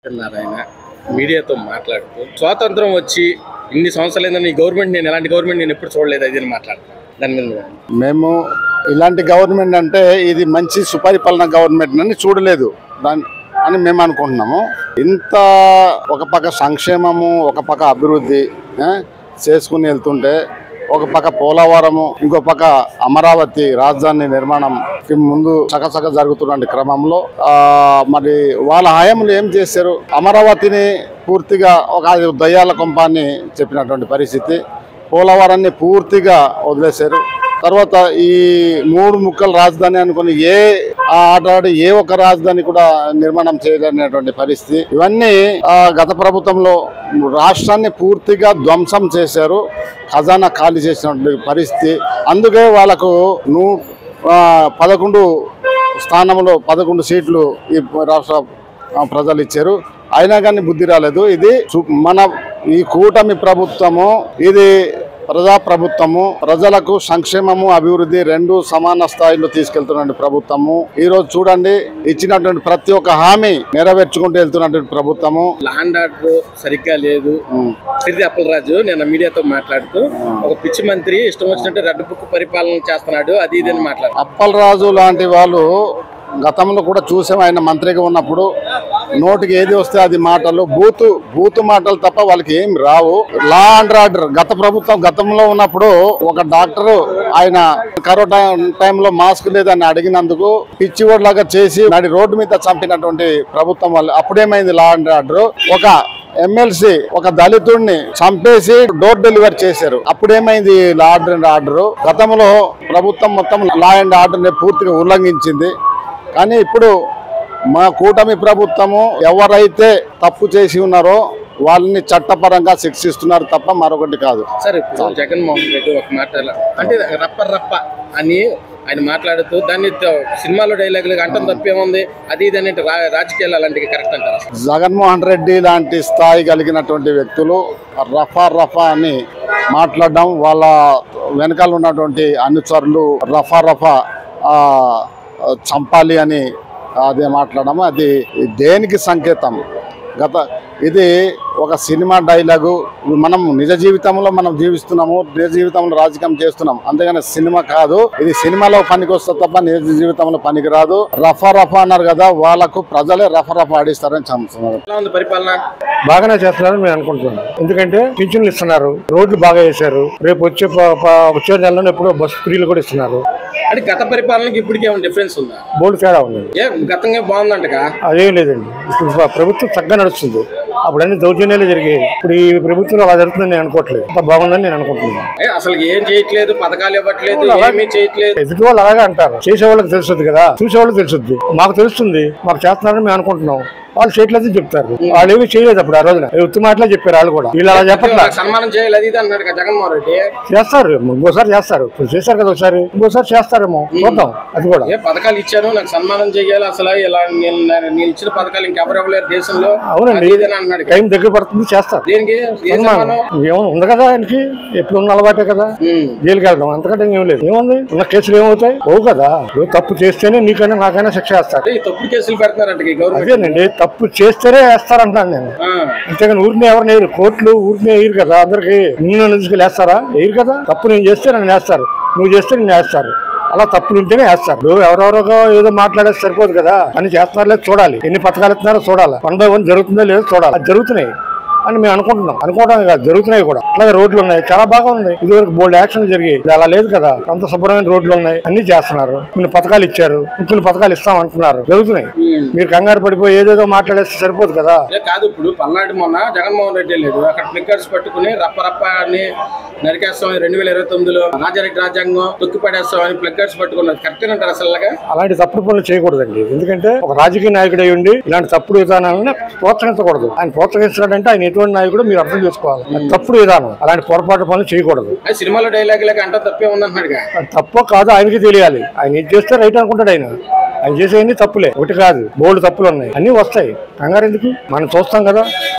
ఆయన మీడియాతో మాట్లాడుతూ స్వాతంత్రం వచ్చి ఇన్ని సంవత్సరాలైందని ఈ గవర్నమెంట్ నేను ఎలాంటి గవర్నమెంట్ నేను ఎప్పుడు చూడలేదు అది మాట్లాడతాను దాని మీద. మేము ఇలాంటి గవర్నమెంట్ అంటే ఇది మంచి సుపరిపాలన గవర్నమెంట్ అని చూడలేదు అని మేము అనుకుంటున్నాము. ఇంత ఒక పక్క సంక్షేమము ఒక పక్క అభివృద్ధి చేసుకుని వెళ్తుంటే ఒక పక్క పోలవరము ఇంకో పక్క అమరావతి రాజధాని నిర్మాణం ముందు చకచక జరుగుతున్న క్రమంలో మరి వాళ్ళ హయాంలో ఏం చేశారు? అమరావతిని పూర్తిగా ఒక దయ్యాల కొంప అని చెప్పినటువంటి పరిస్థితి, పోలవరాన్ని పూర్తిగా వదిలేశారు. తర్వాత ఈ 3 ముక్కల రాజధాని అనుకుని ఆటాడి ఏ ఒక్క రాజధాని కూడా నిర్మాణం చేయలేనటువంటి పరిస్థితి. ఇవన్నీ గత ప్రభుత్వంలో రాష్ట్రాన్ని పూర్తిగా ధ్వంసం చేశారు, ఖజానా ఖాళీ చేసినటువంటి పరిస్థితి. అందుకే వాళ్ళకు 11 స్థానంలో 11 సీట్లు ఈ రాష్ట్ర ప్రజలు ఇచ్చారు. అయినా కానీ బుద్ధి రాలేదు. ఇది ఈ కూటమి ప్రభుత్వము ఇది ప్రజాప్రభుత్వము, ప్రజలకు సంక్షేమము అభివృద్ధి రెండు సమాన స్థాయిలో తీసుకెళ్తున్న ప్రభుత్వము. ఈ రోజు చూడండి, ఇచ్చినటువంటి ప్రతి ఒక్క హామీ నెరవేర్చుకుంటూ వెళ్తున్నటువంటి ప్రభుత్వము. ల్యాండ్ ఆర్డర్ సరిగ్గా లేదు. సిరిది అప్పలరాజు నేను మీడియాతో మాట్లాడుతూ ఒక పిచ్చి మంత్రి ఇష్టం వచ్చినట్టు రెడ్ బుక్ పరిపాలన చేస్తున్నాడు అది ఇది అని మాట్లాడు. అప్పలరాజు లాంటి వాళ్ళు గతంలో కూడా చూసాం. ఆయన మంత్రిగా ఉన్నప్పుడు నోటికి ఏది వస్తే అది మాటలు బూతు మాటలు తప్ప వాళ్ళకి ఏం రావు. లా అండ్ ఆర్డర్ గతంలో ఉన్నప్పుడు ఒక డాక్టర్ ఆయన కరోనా టైంలో మాస్క్ లేదని అడిగినందుకు పిచ్చివాడిలాగా చేసి నాడి రోడ్డు మీద చంపినటువంటి ప్రభుత్వం వాళ్ళు. అప్పుడేమైంది లా అండ్ ఆర్డర్? ఒక ఎమ్మెల్సీ ఒక దళితుడిని చంపేసి డోర్ డెలివరీ చేశారు. అప్పుడేమైంది లా అండ్ ఆర్డర్? గతంలో ప్రభుత్వం మొత్తం లా అండ్ ఆర్డర్ ని పూర్తిగా ఉల్లంఘించింది. కానీ ఇప్పుడు మా కూటమి ప్రభుత్వము ఎవరైతే తప్పు చేసి ఉన్నారో వాళ్ళని చట్టపరంగా శిక్షిస్తున్నారు తప్ప మరొకటి కాదు. సరే, జగన్మోహన్ రెడ్డి ఒక మాట అంటే రప్ప అని ఆయన మాట్లాడుతూ దాన్ని సినిమాలో డైలాగులు అంటం తప్పేముంది అది ఇది అంటే రాజకీయాలు అలాంటివి కరెక్ట్ అంటారు? జగన్మోహన్ రెడ్డి లాంటి స్థాయి కలిగినటువంటి వ్యక్తులు రఫా అని మాట్లాడడం, వాళ్ళ వెనకాల ఉన్నటువంటి అనుచరులు రఫా చంపాలి అని అదే మాట్లాడము. అది దేనికి సంకేతం? ఇది ఒక సినిమా డైలాగు. మనం నిజ జీవితంలో మనం జీవిస్తున్నాము, నిజ జీవితంలో రాజకీయం చేస్తున్నాం, అంతేగాని సినిమా కాదు. ఇది సినిమాలో పనికి వస్తుంది తప్ప నిజ జీవితంలో పనికి రాదు. రఫా అన్నారు కదా, వాళ్ళకు ప్రజలే రఫా ఆడిస్తారని చెప్తున్నారు. పరిపాలన బాగానే చేస్తున్నారని మేము అనుకుంటున్నాం. ఎందుకంటే పింఛన్లు ఇస్తున్నారు, రోడ్లు బాగా వేశారు. రేపు వచ్చే నెలలో ఎప్పుడో బస్సు ఫ్రీలు కూడా ఇస్తున్నారు. అంటే గత పరిపాలనకి ఇప్పటికే డిఫరెన్స్ ఉందా? బోర్డు తేడా ఉంది. గతంగా బాగుందంట? అదేం లేదండి. ఇప్పుడు ప్రభుత్వం చక్కగా నడుస్తుంది. అప్పుడు అన్ని దౌర్జన్యాలు జరిగాయి. ఇప్పుడు ఈ ప్రభుత్వం అలా జరుగుతుందని నేను అనుకోవట్లేదు. అంత బాగుందని నేను అనుకుంటున్నాను. అసలు ఏం చేయట్లేదు, పథకాలు ఇవ్వట్లేదు, ఏమీ చేయట్లేదు. ఎదుటి వాళ్ళు అలాగే అంటారు. చేసేవాళ్ళకి తెలుస్తుంది కదా, చూసేవాళ్ళకి తెలుస్తుంది. మాకు తెలుస్తుంది, మాకు చేస్తున్నారని మేము అనుకుంటున్నాం. వాళ్ళు చేయట్లేదు చెప్తారు. వాళ్ళు ఏమి చేయలేదు అప్పుడు ఆ రోజున. ఉత్తి మాటలే చెప్పారు వాళ్ళు కూడా. వీళ్ళు అలా చెప్పట్లేదు. సన్మానం చేయాలి అది అన్నాడు జగన్మోహన్ రెడ్డి. చేస్తారు, ఇంకోసారి చేస్తారు. ఇప్పుడు చేశారు కదా ఒకసారి, ఇంకోసారి చేస్తారేమో చూద్దాం. అది కూడా పథకాలు ఇచ్చాను నాకు సన్మానం చేయాలి, అసలు ఇలా నేను ఇచ్చిన పథకాలు ఇంకెవరు ఇవ్వలేరు దేశంలో. అవునండి, టైం దగ్గర పడుతుంది, చేస్తారు. దేనికి ఏమో ఉంది కదా ఆయనకి, ఎప్పుడు ఉన్న అలవాటే కదా జైలుకి వెళ్దాం, అంతకంటే ఏం లేదు. ఏముంది, ఉన్న కేసులు ఏమవుతాయి? ఓ కదా, తప్పు చేస్తేనే నీకైనా నాకైనా శిక్ష వేస్తారు. తప్పుడు కేసులు పెడుతున్నారంట. అదేనండి, తప్పు చేస్తేనే వేస్తారంటాను నేను. అంతేగాని ఊరిని ఎవరిని వేయరు, కోర్టులు ఊరిని వేయరు కదా. అందరికి నిన్ను తీసుకెళ్ళి వేస్తారా? వేయరు కదా. తప్పు నేను చేస్తే నన్ను వేస్తారు, నువ్వు చేస్తే నేను వేస్తారు. అలా తప్పులు ఉంటేనే వేస్తారు. ఎవరెవరో ఏదో మాట్లాడేది సరిపోదు కదా. అని చేస్తున్నారో లేదు చూడాలి, ఎన్ని పథకాలు ఇస్తున్నారో చూడాలి, 1 by 1 జరుగుతుందో లేదో చూడాలి. అది జరుగుతున్నాయి అని మేము అనుకోవడం కాదు, జరుగుతున్నాయి కూడా. అలాగే రోడ్లు ఉన్నాయి, చాలా బాగా ఉన్నాయి. ఇదివరకు బోల్డ్ యాక్షన్ జరిగాయి, అలా లేదు కదా. అంత శుభ్రమైన రోడ్లు ఉన్నాయి, అన్ని చేస్తున్నారు. కొన్ని పథకాలు ఇచ్చారు, ఇంకొన్ని పథకాలు ఇస్తాం అంటున్నారు, జరుగుతున్నాయి. మీరు కంగారు పడిపోయి ఏదేదో మాట్లాడేస్తే సరిపోదు కదా. కాదు, ఇప్పుడు పల్నాడు మొన్న జగన్మోహన్ రెడ్డి లేదు, అక్కడ ఫ్లిక్కర్స్ పట్టుకుని రప్ప అని నరికేస్తాం 2029లో రాజారెడ్డి రాజ్యాంగం తొక్కి పడేస్తామని ఫ్లిక్కర్స్ పట్టుకున్నారు. కరెక్ట్ అంటారు అసలు? అలాంటి తప్పుడు పనులు చేయకూడదండి. ఎందుకంటే ఒక రాజకీయ నాయకుడు అయి ఉండి ఇలాంటి తప్పుడు విధానాలను ప్రోత్సహించకూడదు. ఆయన ప్రోత్సహిస్తున్నాడంటే ఆయన ఎటువంటి నాయకుడు మీరు అర్థం చేసుకోవాలి. తప్పుడు విధానం, అలాంటి పొరపాటు పనులు చేయకూడదు. సినిమాలో డైలాగ్ లేక అంటే తప్పే ఉందంటున్నాడు. తప్పో కాదు ఆయనకి తెలియాలి. ఆయన ఏం చేస్తే రైట్ అనుకుంటాడు. ఆయన చేసేవన్నీ తప్పులే, ఒకటి కాదు, బోల్డ్ తప్పులు ఉన్నాయి, అన్ని వస్తాయి. కంగారు ఎందుకు, మనం చూస్తాం కదా.